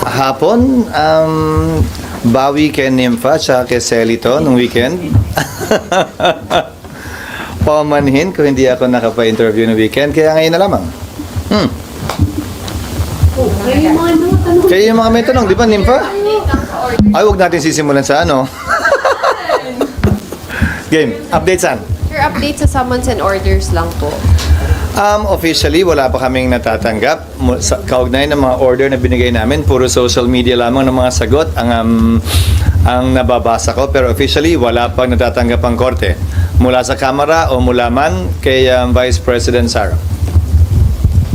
Hapon, bawi kay Nympha tsaka kay Celito nung weekend. Pamanhin kung hindi ako nakapa-interview ng weekend, kaya ngayon na lamang. Kayo yung mga may tanong, di ba, Nympha? Ay, huwag natin sisimulan sa ano. Game, update saan? Your update sa summons and orders lang po. Officially, wala pa kaming natatanggap. Kaugnay ng mga order na binigay namin, puro social media lamang ng mga sagot ang nababasa ko. Pero officially, wala pa natatanggap ang korte. Mula sa Kamara o mula man kay Vice President Sara.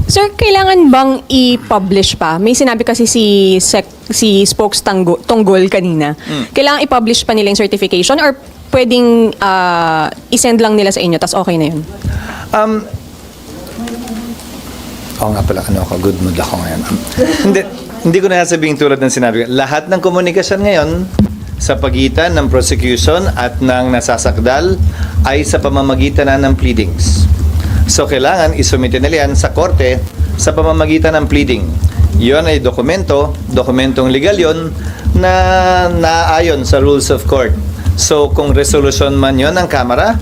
Sir, kailangan bang i-publish pa? May sinabi kasi si Spokes Tunggol kanina. Kailangan i-publish pa nila yung certification or pwedeng i-send lang nila sa inyo tas okay na yun? Oo nga pala, good mood ako ngayon. hindi ko na sabihin tulad ng sinabi ko. Lahat ng komunikasyon ngayon sa pagitan ng prosecution at ng nasasakdal ay sa pamamagitan na ng pleadings. So, kailangan isumite nila yan sa korte sa pamamagitan ng pleading. Yun ay dokumentong legal yun na naayon sa rules of court. So, kung resolution man yun ng Kamara,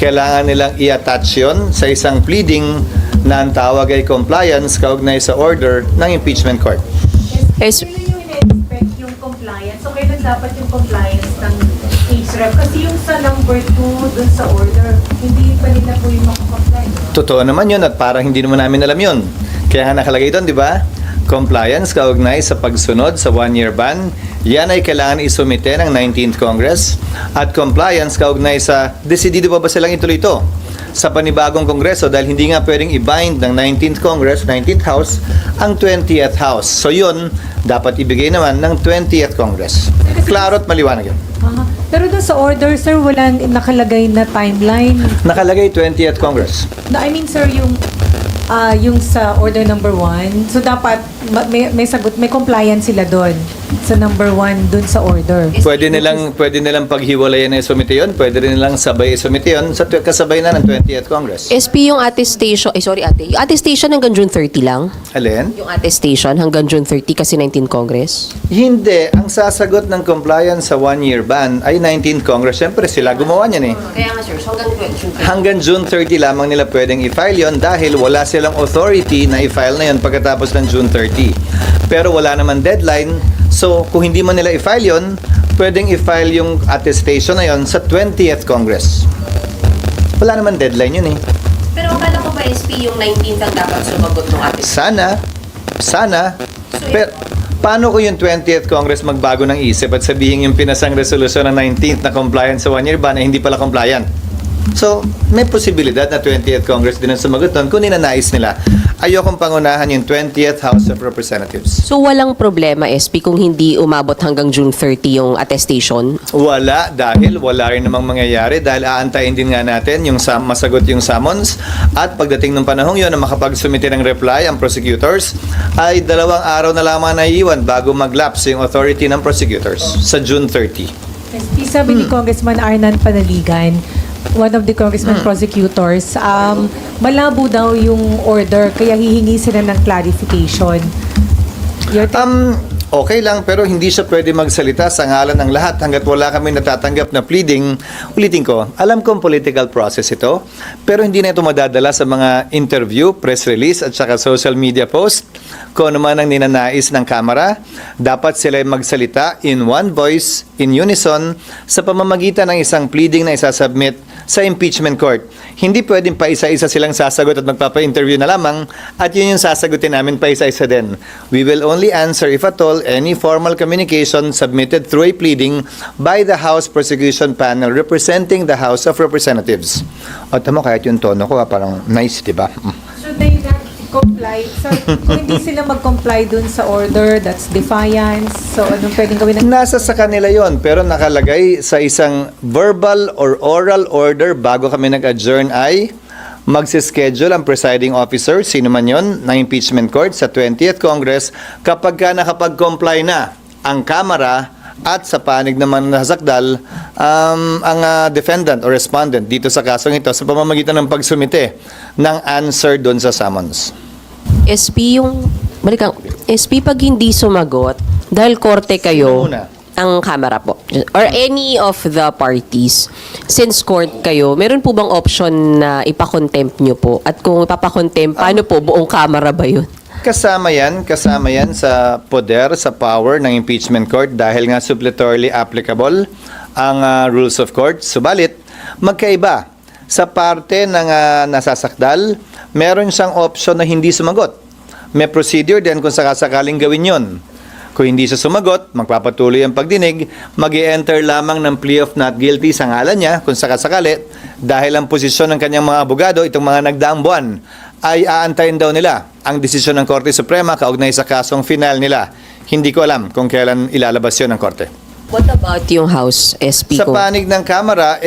kailangan nilang i-attach yun sa isang pleading na ang tawag ay compliance kaugnay sa order ng impeachment court. Yes. Sino yung in-expect yung compliance? So, kailan dapat yung compliance ng HREF? Kasi yung sa number 2 dun sa order, hindi pa nila po yung makakomply. Totoo naman yun at parang hindi naman namin alam yun. Kaya nga nakalagay doon, di ba? Compliance kaugnay sa pagsunod sa 1-year ban. Yan ay kailangan isumite ng 19th Congress. At compliance kaugnay sa desidido ba silang ituloy ito sa panibagong Kongreso dahil hindi nga pwedeng i-bind ng 19th Congress, 19th House, ang 20th House. So yun, dapat ibigay naman ng 20th Congress. Klaro at maliwanag yun. Pero doon sa order, sir, walang nakalagay na timeline. Nakalagay 20th Congress. I mean, sir, yung sa order number 1, so dapat may sagot, may compliance sila doon sa number 1 doon sa order. Pwede nilang paghiwalayan na isumite yun, pwede rin nilang sabay isumite yun sa kasabay na ng 20th Congress. SP yung attestation, yung attestation hanggang June 30 lang? Alin? Yung attestation hanggang June 30 kasi 19 Congress? Hindi. Ang sasagot ng compliance sa 1-year ban ay 19th Congress. Siyempre, sila gumawa niyan eh. Kaya nga sir, so hanggang June 30. Hanggang June 30 lamang nila pwedeng i-file yon dahil wala silang authority na i-file na yon pagkatapos ng June 30. Pero wala naman deadline. So, kung hindi man nila i-file yon, pwedeng i-file yung attestation na yon sa 20th Congress. Wala naman deadline yun eh. Pero akala ko ba SP yung 19th ang dapat sumagot ng attestation? Sana. Pero, paano kung yung 20th Congress magbago ng isip at sabihin yung pinasang resolusyon ng 19th na compliance sa 1-year ban ay hindi pala compliant? So, may posibilidad na 20th Congress din ang sumagot doon kung ninanais nila. Ayokong pangunahan yung 20th House of Representatives. So walang problema SP kung hindi umabot hanggang June 30 yung attestation? Wala, dahil wala rin namang mangyayari dahil aantayin din nga natin yung masagot yung summons at pagdating ng panahong yun na makapagsumite ng reply ang prosecutors ay 2 araw na lamang naiiwan bago mag-lapse yung authority ng prosecutors sa June 30. Sabi ni Congressman Arnan Panaligan, one of the congressman prosecutors, malabo daw yung order, kaya hihingi sila ng clarification. Okay lang, pero hindi siya pwede magsalita sa ngalan ng lahat hanggat wala kami natatanggap na pleading. Ulitin ko, alam kong political process ito, pero hindi na ito madadala sa mga interview, press release, at saka social media post. Kung ano man ang ninanais ng Kamara, dapat sila magsalita in one voice, in unison, sa pamamagitan ng isang pleading na isasubmit sa impeachment court. Hindi pwedeng pa isa-isa silang sasagot at magpapa-interview na lamang at yun yung sasagutin namin pa isa-isa din. We will only answer, if at all, any formal communication submitted through a pleading by the House Prosecution Panel representing the House of Representatives. O tamo, kahit yung tono ko, parang nice, di ba? So they not comply. So kung hindi sila mag-comply dun sa order, that's defiance. So anong pwedeng gawin? Nasa sa kanila yon, pero nakalagay sa isang verbal or oral order bago kami nag-adjourn ay magsischedule ang presiding officer, sino man yon, ng impeachment court sa 20th Congress kapag ka nakapag-comply na ang Kamara at sa panig naman na sakdal ang defendant or respondent dito sa kasong ito sa pamamagitan ng pagsumite ng answer doon sa summons. SP, pag hindi sumagot, dahil korte kayo, Sino muna? ang Kamara po, or any of the parties, since court kayo, meron po bang option na ipakontempt nyo po? At kung ipapakontempt, paano po? Buong Kamara ba yun? Kasama yan sa poder, sa power ng impeachment court dahil nga suppletorily applicable ang rules of court. Subalit, magkaiba. Sa parte ng nasasakdal, meron siyang option na hindi sumagot. May procedure din kung sakasakaling gawin yon. Kung hindi siya sumagot, magpapatuloy ang pagdinig, mag-i-enter lamang ng plea of not guilty sa ngalan niya kung sakasakali dahil ang posisyon ng kanyang mga abogado, itong mga nagdaang buwan, ay aantayin daw nila ang desisyon ng Korte Suprema kaugnay sa kasong final nila. Hindi ko alam kung kailan ilalabas yun ng Korte. What about yung House, SP? Sa panig ng Kamara,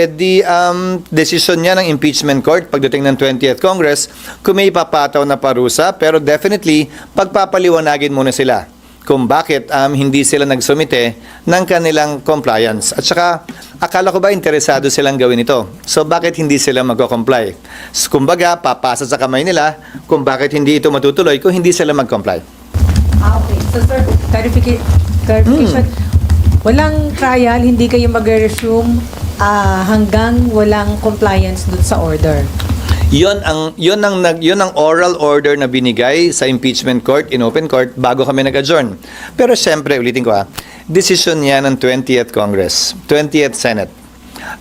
desisyon niya ng impeachment court pagdating ng 20th Congress kung may ipapataw na parusa, pero definitely pagpapaliwanagin muna sila kung bakit hindi sila nagsumite ng kanilang compliance. At saka, akala ko ba interesado silang gawin ito? So bakit hindi sila magko-comply? So, kumbaga, papasa sa kamay nila kung bakit hindi ito matutuloy kung hindi sila mag-comply. Okay. So, sir, clarification. Walang trial, hindi kayo mag-resume hanggang walang compliance dun sa order. Yon ang oral order na binigay sa impeachment court in open court bago kami nag-adjourn. Pero siyempre, ulitin ko desisyon yan ng 20th Congress, 20th Senate.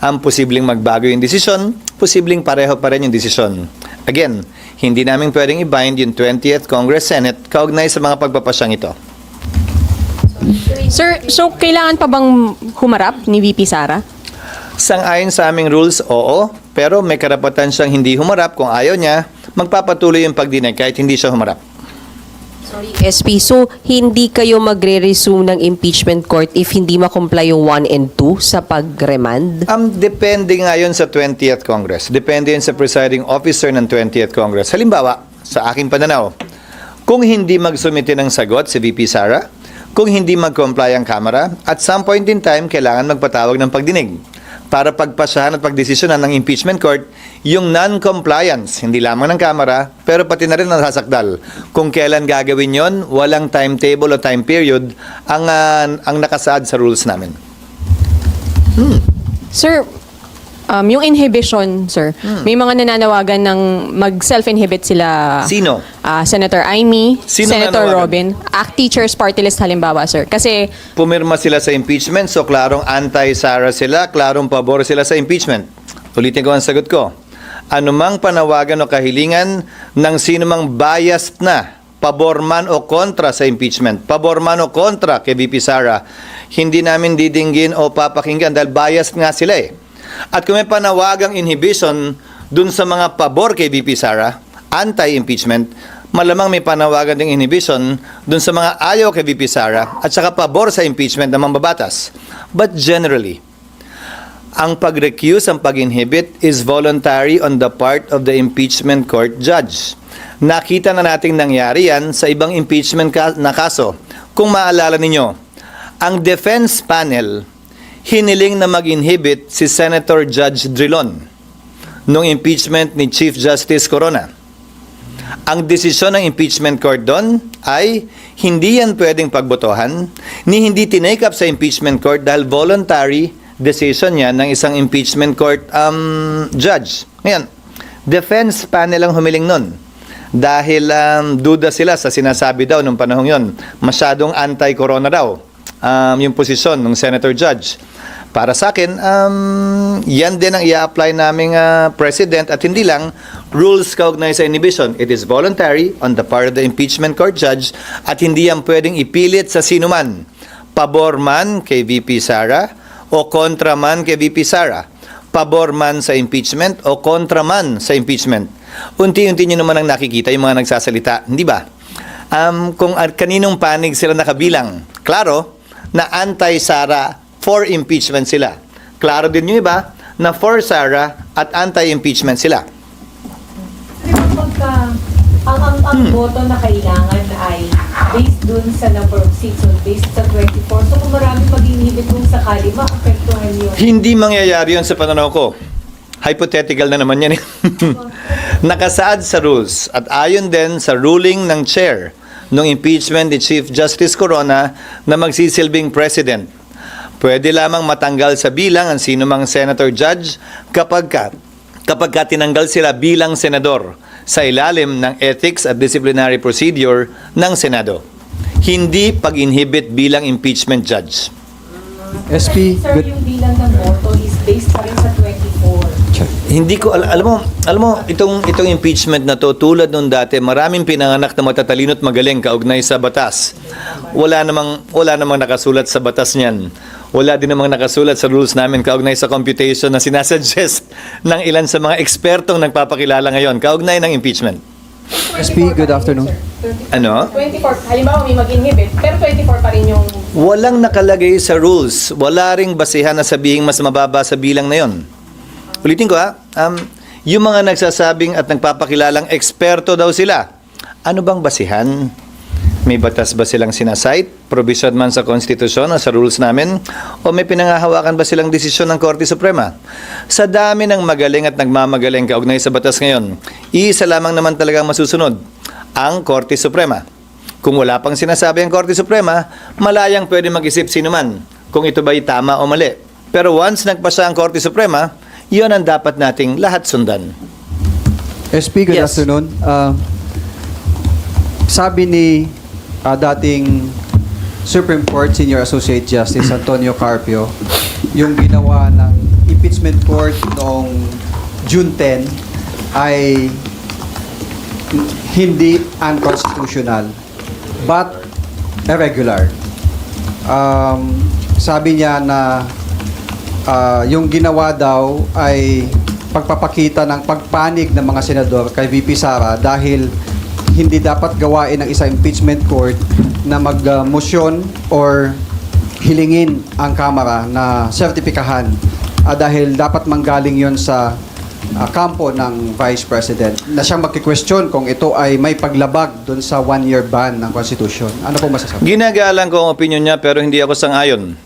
Ang posibleng magbago yung desisyon, posibleng pareho pa rin yung desisyon. Again, hindi namin pwedeng i-bind yung 20th Congress Senate kaugnay sa mga pagpapasyang ito. Sir, so kailangan pa bang humarap ni VP Sara? Sang-ayon sa aming rules, oo. Pero may karapatan siyang hindi humarap. Kung ayaw niya, magpapatuloy yung pagdinig kahit hindi siya humarap. Sorry, SP, so hindi kayo magre-resume ng impeachment court if hindi ma-comply yung 1 and 2 sa pag-remand? Depende nga yun sa 20th Congress. Depende yun sa presiding officer ng 20th Congress. Halimbawa, sa aking pananaw, kung hindi magsumite ng sagot si VP Sara, kung hindi mag-comply ang Kamara, at some point in time, kailangan magpatawag ng pagdinig para pagpasahan at pagdesisyonan ng impeachment court yung non-compliance, hindi lamang ng Kamara, pero pati na rin ang nasasakdal. Kung kailan gagawin yon, walang timetable o time period ang nakasaad sa rules namin. Sir, yung inhibition, sir, may mga nananawagan ng mag-self-inhibit sila. Sino? Senator Amy, Sino Senator nananawagan? Robin, ACT Teachers Party List halimbawa, sir. Kasi Pumirma sila sa impeachment, so klarong anti-Sara sila, klarong pabor sila sa impeachment. Ulitin ko ang sagot ko. Anumang panawagan o kahilingan ng sinumang biased na, pabor man o kontra sa impeachment, pabor man o kontra kay VP Sara, hindi namin didinggin o papakinggan dahil biased nga sila eh. At kung may panawagang inhibition dun sa mga pabor kay VP Sara, anti-impeachment, malamang may panawagan ding inhibition dun sa mga ayaw kay VP Sara at saka pabor sa impeachment ng mambabatas. But generally, ang pag-recuse, ang pag-inhibit is voluntary on the part of the impeachment court judge. Nakita na nating nangyari yan sa ibang impeachment na kaso. Kung maalala ninyo, ang defense panel hiniling na mag-inhibit si Senator Judge Drilon nung impeachment ni Chief Justice Corona. Ang desisyon ng impeachment court doon ay hindi yan pwedeng pagbotohan ni hindi tinake up sa impeachment court dahil voluntary decision yan ng isang impeachment court judge. Ngayon, defense panel ang humiling nun dahil duda sila sa sinasabi daw nung panahon yon. Masyadong anti-corona daw yung posisyon ng Senator Judge. Para sa akin, yan din ang i-apply naming president at hindi lang rules kaugnay sa inhibition. It is voluntary on the part of the impeachment court judge at hindi yan pwedeng ipilit sa sino man. Pabor man kay VP Sara o kontra man kay VP Sara. Pabor man sa impeachment o kontra man sa impeachment. Unti-unti nyo naman ang nakikita yung mga nagsasalita. Hindi ba? Kung kaninong panig sila nakabilang, klaro na anti-Sara, for impeachment sila. Klaro din yung iba na for Sara at anti-impeachment sila. Di ba pagka ang boto na kailangan ay based dun sa number of seats, so based sa 24. So kung marami mag-inhibit kung sakali, maapektuhan yun. Hindi mangyayari yun sa pananaw ko. Hypothetical na naman yan. Nakasaad sa rules at ayon din sa ruling ng chair ng impeachment ni Chief Justice Corona na magsisilbing president. Pwede lamang matanggal sa bilang ang sinumang senator judge kapag tinanggal sila bilang senador sa ilalim ng ethics at disciplinary procedure ng Senado. Hindi pag-inhibit bilang impeachment judge. SP, Sir, good. yung bilang ng boto is based pa rin sa 24. Hindi ko alam mo itong impeachment na to tulad nung dati, maraming pinanganak na matatalino at magaling kaugnay sa batas. Wala namang nakasulat sa batas niyan. Wala din namang nakasulat sa rules namin kaugnay sa computation na sinasuggest ng ilan sa mga ekspertong nagpapakilala ngayon kaugnay ng impeachment. SP, good afternoon. Ano? 24, halimbawa may mag-inhibit, pero 24 pa rin yung... Walang nakalagay sa rules. Wala ring basihan na sabihing mas mababa sa bilang na yon. Ulitin ko yung mga nagsasabing at nagpapakilalang eksperto daw sila. Ano bang basihan? May batas ba silang sinasite? Provision man sa konstitusyon o sa rules namin? O may pinangahawakan ba silang desisyon ng Korte Suprema? Sa dami ng magaling at nagmamagaling kaugnay sa batas ngayon, iisa lamang naman talagang masusunod, ang Korte Suprema. Kung wala pang sinasabi ang Korte Suprema, malayang pwede mag-isip sino man kung ito ba'y tama o mali. Pero once nagpasa ang Korte Suprema, yun ang dapat nating lahat sundan. SP, good Yes. afternoon. Sabi ni dating Supreme Court Senior Associate Justice Antonio Carpio, yung ginawa ng impeachment court noong June 10 ay hindi unconstitutional but irregular. Sabi niya na yung ginawa daw ay pagpapakita ng pagpanig ng mga senador kay VP Sara dahil hindi dapat gawain ng isang impeachment court na mag-motion or hilingin ang Kamara na sertipikahan dahil dapat manggaling yon sa kampo ng Vice President na siyang magki-question kung ito ay may paglabag doon sa 1-year ban ng Constitution. Ano po masasabi? Ginagalang ko ang opinion niya pero hindi ako sang-ayon.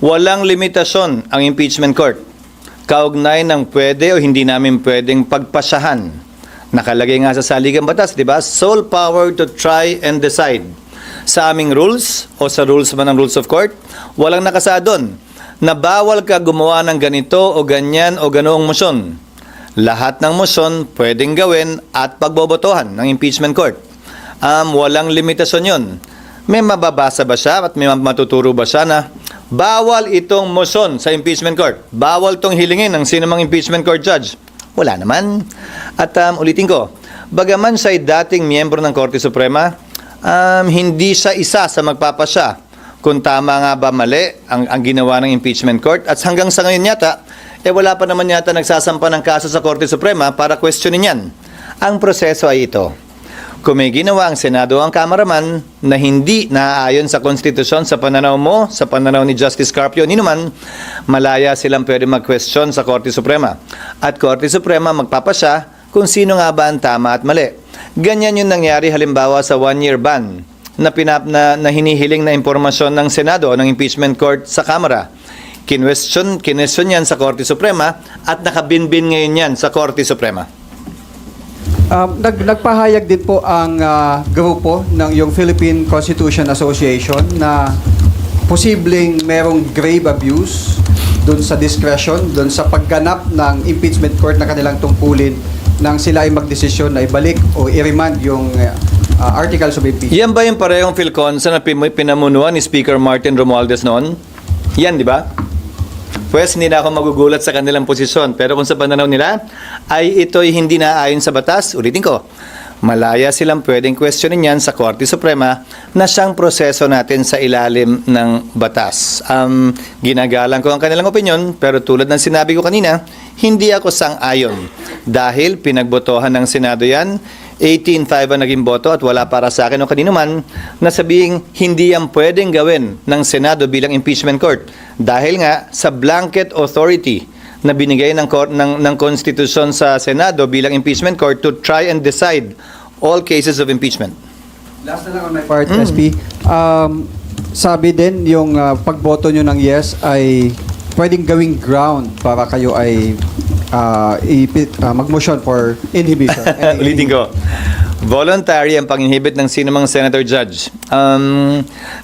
Walang limitasyon ang impeachment court. Kaugnay ng pwede o hindi namin pwedeng pagpasyahan. Nakalagay nga sa saligang batas, di ba? Sole power to try and decide. Sa aming rules o sa rules man ng rules of court, walang nakasaad doon na bawal ka gumawa ng ganito o ganyan o ganoong motion. Lahat ng motion pwedeng gawin at pagbobotohan ng impeachment court. Walang limitasyon yon. May mababasa ba siya at may matuturo ba siya na bawal itong motion sa impeachment court? Bawal itong hilingin ng sinumang impeachment court judge? Wala naman. At ulitin ko, bagaman siya'y dating miyembro ng Korte Suprema, hindi siya isa sa magpapasya kung tama nga ba mali ang ginawa ng impeachment court. At hanggang sa ngayon yata, wala pa naman yata nagsasampa ng kaso sa Korte Suprema para questionin yan. Ang proseso ay ito. Kung may ginawa ang Senado o ang Kamara man na hindi naaayon sa konstitusyon sa pananaw mo, sa pananaw ni Justice Carpio, ni naman, malaya silang pwede mag-question sa Korte Suprema. At Korte Suprema magpapasya kung sino nga ba ang tama at mali. Ganyan yung nangyari halimbawa sa 1-year ban na hinihiling na impormasyon ng Senado o ng impeachment court sa Kamara. Kinwestiyon yan sa Korte Suprema at nakabinbin ngayon yan sa Korte Suprema. Nagpahayag din po ang grupo ng yung Philippine Constitution Association na posibleng merong grave abuse doon sa discretion, doon sa pagganap ng impeachment court na kanilang tungkulin nang sila ay magdesisyon na ibalik o i-remand yung articles of impeachment. Yan ba yung parehong Philconsa na pinamunuan ni Speaker Martin Romualdez noon? Yan, di ba? Pwes, hindi na ako magugulat sa kanilang posisyon. Pero kung sa pananaw nila ay ito'y hindi naaayon sa batas, ulitin ko, malaya silang pwedeng questionin yan sa Korte Suprema na siyang proseso natin sa ilalim ng batas. Ginagalang ko ang kanilang opinion, pero tulad ng sinabi ko kanina, hindi ako sang-ayon. Dahil pinagbotohan ng Senado yan, 18-5 ang naging boto at wala para sa akin o kanino man na sabihing hindi yan pwedeng gawin ng Senado bilang impeachment court. Dahil nga sa blanket authority na binigay ng konstitusyon sa Senado bilang impeachment court to try and decide all cases of impeachment. Last na lang on my part, SP. Sabi din yung pagboto nyo ng yes ay pwedeng gawing ground para kayo ay mag-motion for inhibition. Ulitin ko. Voluntary ang pag-inhibit ng sinumang senator judge.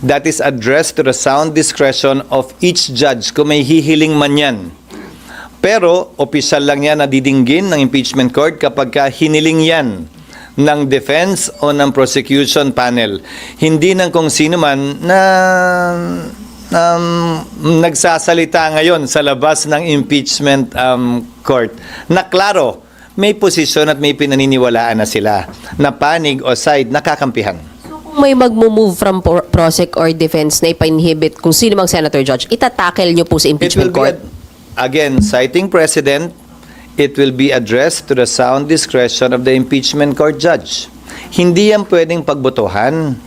That is addressed to the sound discretion of each judge kung may hihiling man yan. Pero, opisyal lang yan na didinggin ng impeachment court kapag ka hiniling yan ng defense o ng prosecution panel. Hindi ng kung sino man na nagsasalita ngayon sa labas ng impeachment court na klaro, may posisyon at may pinaniniwalaan na sila na panig o side nakakampihan. Kung may mag-move from prosec or defense na ipa-inhibit kung sino mang senator judge, itatakel nyo po sa impeachment court? Again, citing precedent, it will be addressed to the sound discretion of the impeachment court judge. Hindi yan pwedeng pagbotohan.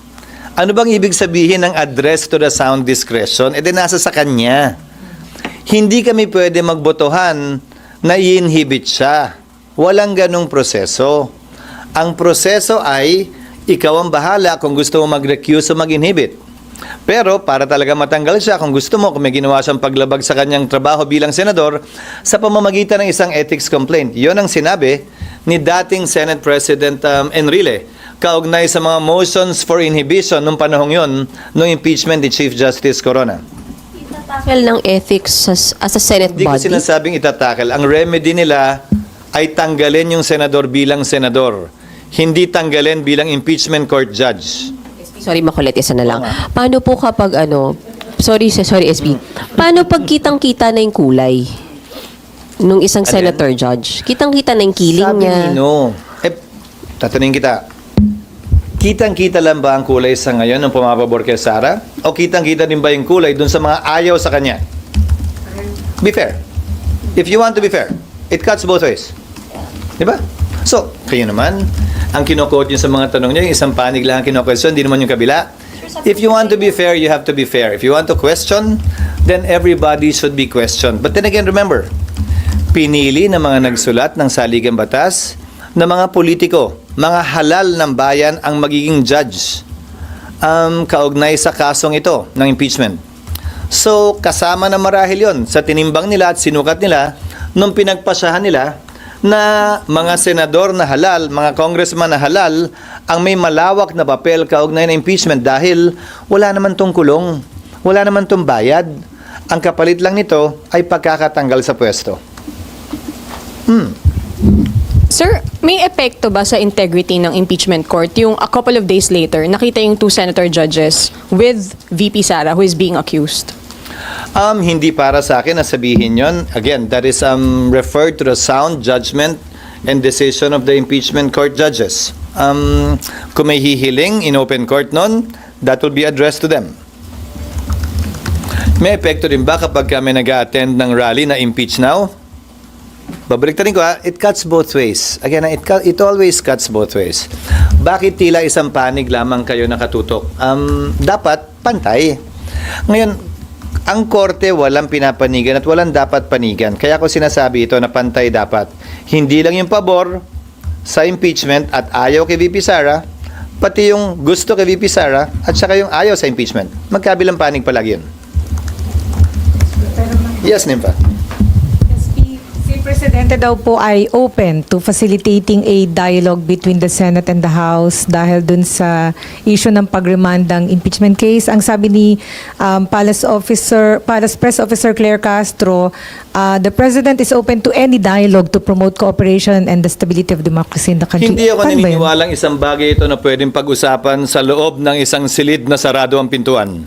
Ano bang ibig sabihin ng address to the sound discretion? E di nasa sa kanya. Hindi kami pwede magbotohan na i-inhibit siya. Walang ganong proseso. Ang proseso ay, ikaw ang bahala kung gusto mo mag-recuse o mag-inhibit. Pero para talaga matanggal siya, kung gusto mo, kung may ginawa siyang paglabag sa kanyang trabaho bilang senador, sa pamamagitan ng isang ethics complaint. Yon ang sinabi ni dating Senate President Enrile, kaugnay sa mga motions for inhibition nung panahong yon, nung impeachment ni Chief Justice Corona. Itatakel ng ethics as a Senate Hindi ko body? sinasabing itatakel. Ang remedy nila ay tanggalin yung senador bilang senador. Hindi tanggalin bilang impeachment court judge. Sorry, makulit, isa na lang. Paano po kapag sorry SB, paano pag kitang-kita na yung kulay nung isang Alin? senator judge? Kitang-kita na yung kiling Sabi niya. ni no. Tatanungin kita. Kitang-kita lang ba ang kulay sa ngayon ng pumapabor kay Sara? O kitang-kita din ba yung kulay dun sa mga ayaw sa kanya? Be fair. If you want to be fair, it cuts both ways. Di ba? So, kayo naman, ang kino-quote nyo sa mga tanong nyo, yung isang panig lang ang kino-question, hindi naman yung kabila. If you want to be fair, you have to be fair. If you want to question, then everybody should be questioned. But then again, remember, pinili ng mga nagsulat ng saligang batas na mga politiko, mga halal ng bayan ang magiging judge kaugnay sa kasong ito ng impeachment. So, kasama na marahil yon sa tinimbang nila at sinukat nila nung pinagpasyahan nila na mga senador na halal, mga congressman na halal, ang may malawak na papel kaugnay na impeachment dahil wala naman tong kulong, wala naman tong bayad. Ang kapalit lang nito ay pagkakatanggal sa pwesto. Sir, may epekto ba sa integrity ng impeachment court yung a couple of days later, nakita yung two senator judges with VP Sara who is being accused? Hindi para sa akin na sabihin yon. Again, that is referred to the sound judgment and decision of the impeachment court judges. Kung may hihiling in open court nun, that will be addressed to them. May epekto din ba kapag kami nag-attend ng rally na impeach now? Babaliktarin ko it cuts both ways. Again, it always cuts both ways. Bakit tila isang panig lamang kayo nakatutok? Dapat pantay. Ngayon, ang korte walang pinapanigan at walang dapat panigan. Kaya ko sinasabi ito na pantay dapat. Hindi lang yung pabor sa impeachment at ayaw kay VP Sara, pati yung gusto kay VP Sara at saka yung ayaw sa impeachment. Magkabilang panig palagi yun. Yes, Nympha. Si Presidente daw po ay open to facilitating a dialogue between the Senate and the House dahil dun sa issue ng pag-remand ng impeachment case. Ang sabi ni Palace Press Officer Claire Castro, the President is open to any dialogue to promote cooperation and the stability of democracy in the country. Hindi ako Paano ba yun? naniniwalang isang bagay ito na pwedeng pag-usapan sa loob ng isang silid na sarado ang pintuan.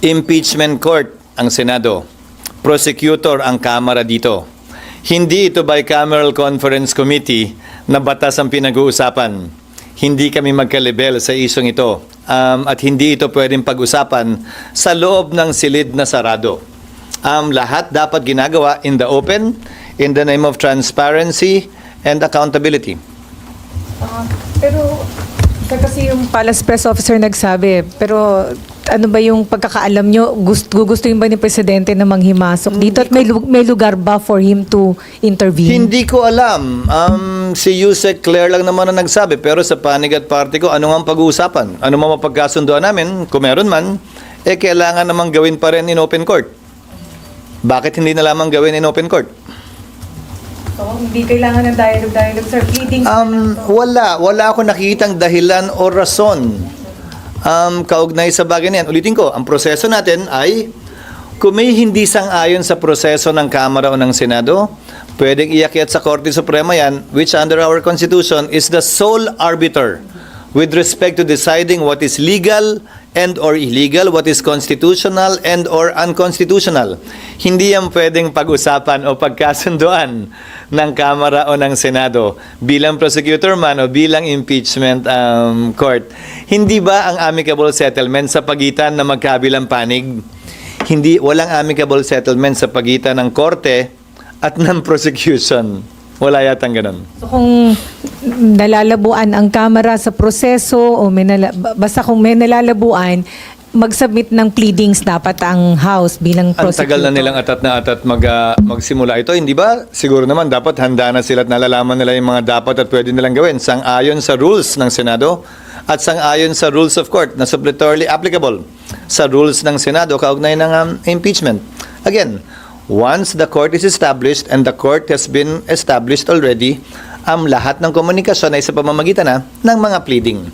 Impeachment court ang Senado. Prosecutor ang Kamara dito. Hindi ito bicameral conference committee na batas ang pinag-uusapan. Hindi kami magkalibel sa isyong ito. At hindi ito pwedeng pag-usapan sa loob ng silid na sarado. Lahat dapat ginagawa in the open, in the name of transparency and accountability. Pero kasi yung Palace Press Officer nagsabi, pero ano ba yung pagkakaalam nyo? Gugustuhin ba ni Presidente na manghimasok dito? At may lugar ba for him to intervene? Hindi ko alam. Si Yusek Claire lang naman ang nagsabi. Pero sa panig at party ko, ano nga ang pag-uusapan? Ano nga mapagkasunduan namin? Kung meron man, kailangan namang gawin pa rin in open court. Bakit hindi na lamang gawin in open court? So, hindi kailangan ng dialogue, sir. Pleading. Wala ako nakitang dahilan o rason kaugnay sa bagay na yan. Ulitin ko, ang proseso natin ay kung may hindi sang-ayon sa proseso ng Kamara o ng Senado, pwedeng iakyat sa Korte Suprema yan, which under our Constitution is the sole arbiter with respect to deciding what is legal and or illegal, what is constitutional and or unconstitutional. Hindi yan pwedeng pag-usapan o pagkasunduan ng Kamara o ng Senado bilang prosecutor man o bilang impeachment court. Hindi ba ang amicable settlement sa pagitan ng magkabilang panig? Walang amicable settlement sa pagitan ng korte at ng prosecution. Wala yatang ganun. So, kung nalalabuan ang Kamara sa proseso o basta kung may nalalabuan, mag-submit ng pleadings dapat ang House bilang Ang prosecutor. tagal na nilang atat na atat magsimula ito. Hindi ba? Siguro naman dapat handa na sila at nalalaman nila yung mga dapat at pwede nilang gawin sang-ayon sa rules ng Senado at sang-ayon sa rules of court na suppletorily applicable sa rules ng Senado kaugnay ng impeachment. Again, once the court is established and the court has been established already, lahat ng komunikasyon ay sa pamamagitan ng mga pleading.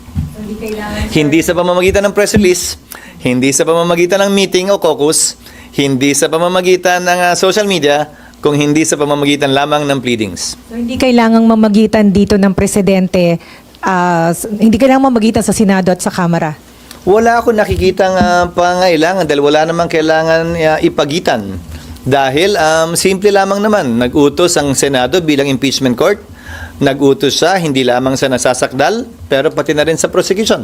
Hindi sa pamamagitan ng press release, hindi sa pamamagitan ng meeting o caucus, hindi sa pamamagitan ng social media, kung hindi sa pamamagitan lamang ng pleadings. So, hindi kailangang mamagitan dito ng presidente, hindi kailangang mamagitan sa Senado at sa Kamara. Wala akong nakikitang pangailangan dahil wala namang kailangan ipagitan. Dahil simple lamang naman, nag-utos ang Senado bilang impeachment court, nag-utos siya hindi lamang sa nasasakdal, pero pati na rin sa prosecution.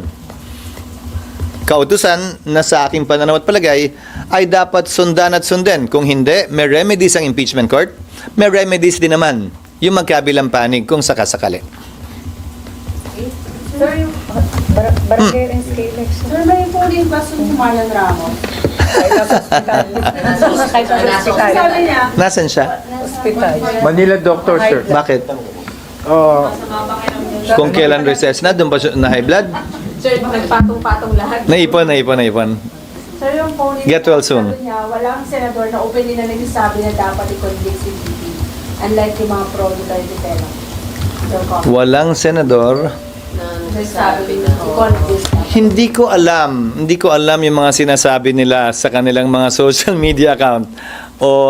Kautusan na sa aking pananaw at palagay ay dapat sundan at sundin. Kung hindi, may remedies ang impeachment court, may remedies din naman yung magkabilang panig kung sakasakali. Sir, may polling question si Marlon Ramos. Sabi niya, Nasaan siya? Manila doctor, sir. Bakit? Kung kailan recess na, doon pa siya na high blood? Sir, nagpatong-patong lahat. Naipon. sir, yung polling Get well soon. sabi niya, walang senador na openly na nagsasabi na dapat i-convict si VP. Unlike yung mga pro-Duterte felon. Your comment. Walang senador. Nagsasabi na i-convict. Hindi ko alam yung mga sinasabi nila sa kanilang mga social media account o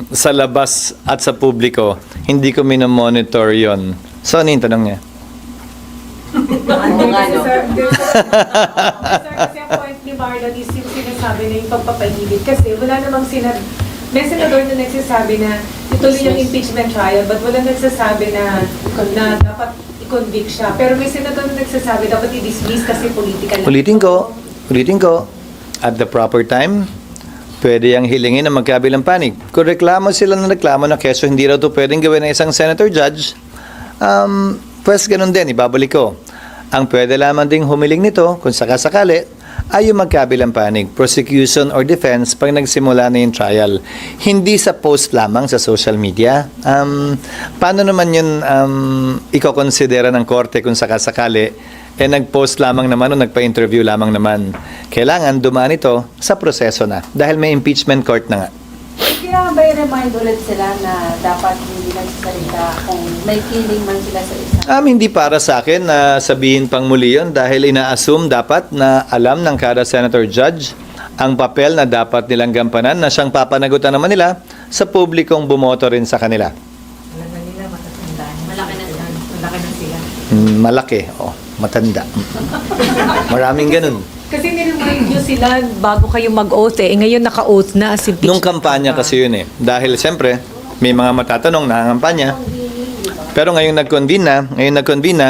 sa labas at sa publiko. Hindi ko minomonitor yon. So, ano yung tanong niya? Sir, kasi ang point ni Marlon is yung sinasabi na yung pagpapainibig. Kasi wala namang may senador na nagsasabi na ituloy yung impeachment trial, but wala nagsasabi na dapat i-convict siya. Pero may senador na nagsasabi dapat i-dismiss kasi political. Ulitin ko, at the proper time, pwede yung hilingin ng magkabilang panig. Kung reklamo sila ng reklamo na keso hindi raw ito pwedeng gawin ng isang senator judge, pues ganun din, ibabalik ko. Ang pwede lamang ding humiling nito, kung sakasakali, ay yung magkabilang panig, prosecution or defense pag nagsimula na yung trial. Hindi sa post lamang sa social media. Paano naman yun iko-considera ng korte kung sakasakali, nag-post lamang naman o nagpa-interview lamang naman. Kailangan dumaan ito sa proseso na dahil may impeachment court na nga. Kailangan ba i-remind ulit sila na dapat hindi nagsasalita kung may feeling man sila sa isa? Hindi para sa akin na sabihin pang muli yun dahil ina-assume dapat na alam ng kada senator judge ang papel na dapat nilang gampanan na siyang papanagutan naman nila sa publikong bumoto rin sa kanila. Malaki, matanda. Maraming ganun. Kasi niremind nyo sila bago kayo mag-oath ngayon naka-oath na si Nung kampanya kasi yun Dahil siyempre, may mga matatanong na kampanya. Pero ngayong nag-convene na,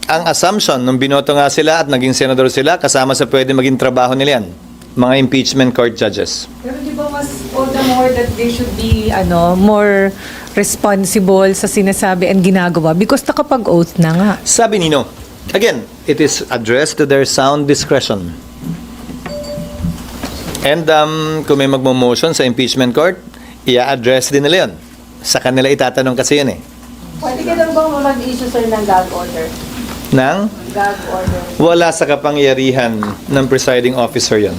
ang assumption, nung binoto nga sila at naging senador sila, kasama sa pwede maging trabaho nila yan. Mga impeachment court judges. Pero di ba mas all the more that they should be more responsible sa sinasabi and ginagawa because nakapag-oath na nga. Sabi Nino, again, it is addressed to their sound discretion. And kung may magmo-motion sa impeachment court, i-address din nila yun. Sa kanila itatanong kasi yun Pwede ka daw bang mag-issue sir ng gag order? Nang Gag order. wala sa kapangyarihan ng presiding officer yun.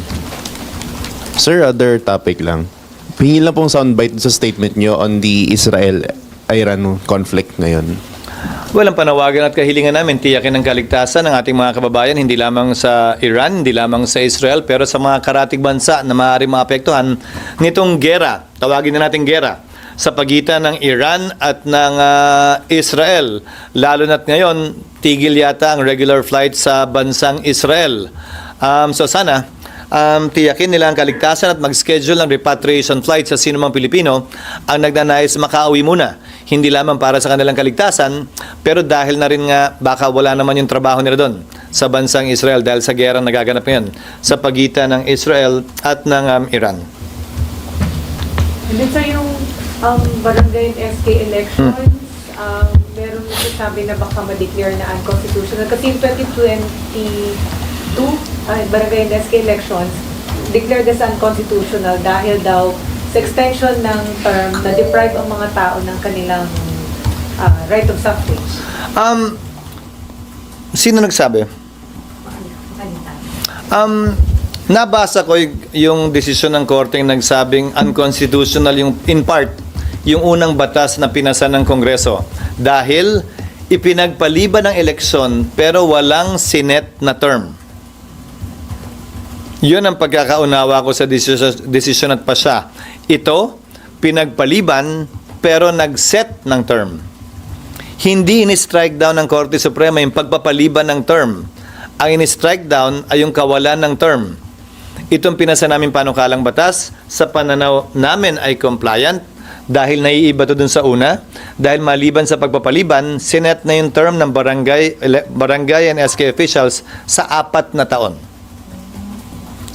Sir, other topic lang. Hingi lang pong soundbite sa statement nyo on the Israel-Iran conflict ngayon. Well, ang panawagan at kahilingan namin, tiyakin ang kaligtasan ng ating mga kababayan, hindi lamang sa Iran, hindi lamang sa Israel, pero sa mga karatig bansa na maaaring maapektuhan nitong gera, tawagin na natin gera, sa pagitan ng Iran at ng Israel. Lalo na't ngayon, tigil yata ang regular flight sa bansang Israel. So sana, tiyakin nila ang kaligtasan at mag-schedule ng repatriation flight sa sinumang Pilipino ang nagnanais makauwi muna. Hindi lamang para sa kanilang kaligtasan, pero dahil na rin nga baka wala naman yung trabaho nila doon sa bansang Israel dahil sa gera na nagaganap ngayon sa pagitan ng Israel at ng Iran. And then sir, yung barangay and SK elections, meron nagsasabi na baka ma-declare na unconstitutional. Kasi yung 2022, barangay and SK elections, declared as unconstitutional dahil daw sa extension ng term na deprive ang mga tao ng kanilang right of suffrage. Sino nagsabi? Nabasa ko yung desisyon ng korte yung nagsabing unconstitutional yung in part yung unang batas na pinasa ng Kongreso dahil ipinagpaliban ng eleksyon pero walang Senate na term. Yun ang pagkakaunawa ko sa desisyon at pasya. Ito, pinagpaliban pero nag-set ng term. Hindi in-strike down ng Korte Suprema yung pagpapaliban ng term. Ang in-strike down ay yung kawalan ng term. Itong pinasa namin panukalang batas, sa pananaw namin ay compliant dahil naiiba to dun sa una. Dahil maliban sa pagpapaliban, sinet na yung term ng barangay and SK officials sa 4 na taon.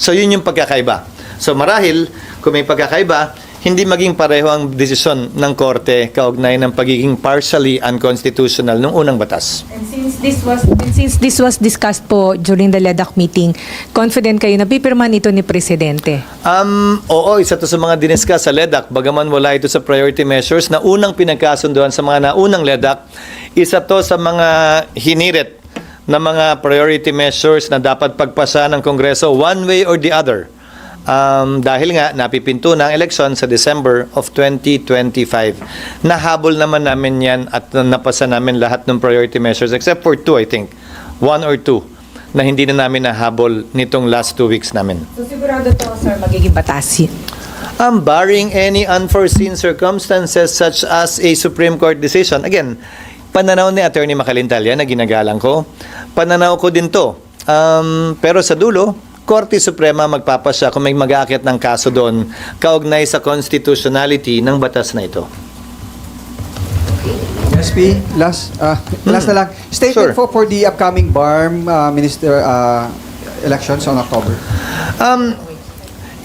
So yun yung pagkakaiba. So marahil, kung may pagkakaiba, hindi maging pareho ang desisyon ng korte kaugnay ng pagiging partially unconstitutional ng unang batas. And since this was discussed po during the LEDAC meeting, confident kayo na pipirman ito ni Presidente? Oo, isa to sa mga diniskas sa LEDAC. Bagaman wala ito sa priority measures na unang pinagkasunduan sa mga naunang LEDAC, isa to sa mga hinirit na mga priority measures na dapat pagpasa ng Kongreso one way or the other. Dahil nga napipinto na ang eleksyon sa December of 2025. Nahabol naman namin yan at napasa namin lahat ng priority measures except for 2, I think. 1 or 2 na hindi na namin nahabol nitong last 2 weeks namin. So sigurado to, sir, magiging batas. Barring any unforeseen circumstances such as a Supreme Court decision. Again, pananaw ni Attorney Macalintalya na ginagalang ko, pananaw ko din to. Pero sa dulo, Korte Suprema magpapasya kung may mag-aakyat ng kaso doon kaugnay sa constitutionality ng batas na ito. SP, last na lang. Statement Sure. for the upcoming BARM minister elections on October.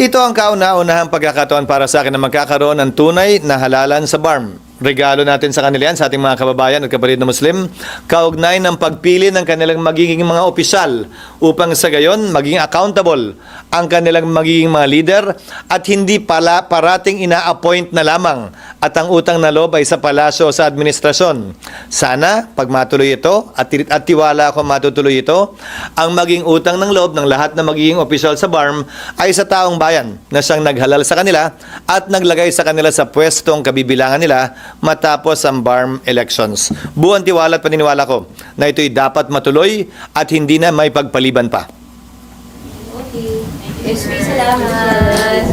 Ito ang kauna-unahang pagkakataon para sa akin na magkakaroon ng tunay na halalan sa BARM. Regalo natin sa kanila yan, sa ating mga kababayan at kapatid na Muslim, kaugnay ng pagpili ng kanilang magiging mga opisyal upang sa gayon maging accountable ang kanilang magiging mga leader at hindi pala parating ina-appoint na lamang at ang utang na loob ay sa palasyo o sa administrasyon. Sana, pag matuloy ito at tiwala ako matutuloy ito, ang maging utang ng loob ng lahat na magiging opisyal sa BARM ay sa taong bayan na siyang naghalal sa kanila at naglagay sa kanila sa pwestong kabibilangan nila matapos ang BARM elections. Buong tiwala at paniniwala ko na ito'y dapat matuloy at hindi na may pagpaliban pa. Okay. SP, salamat.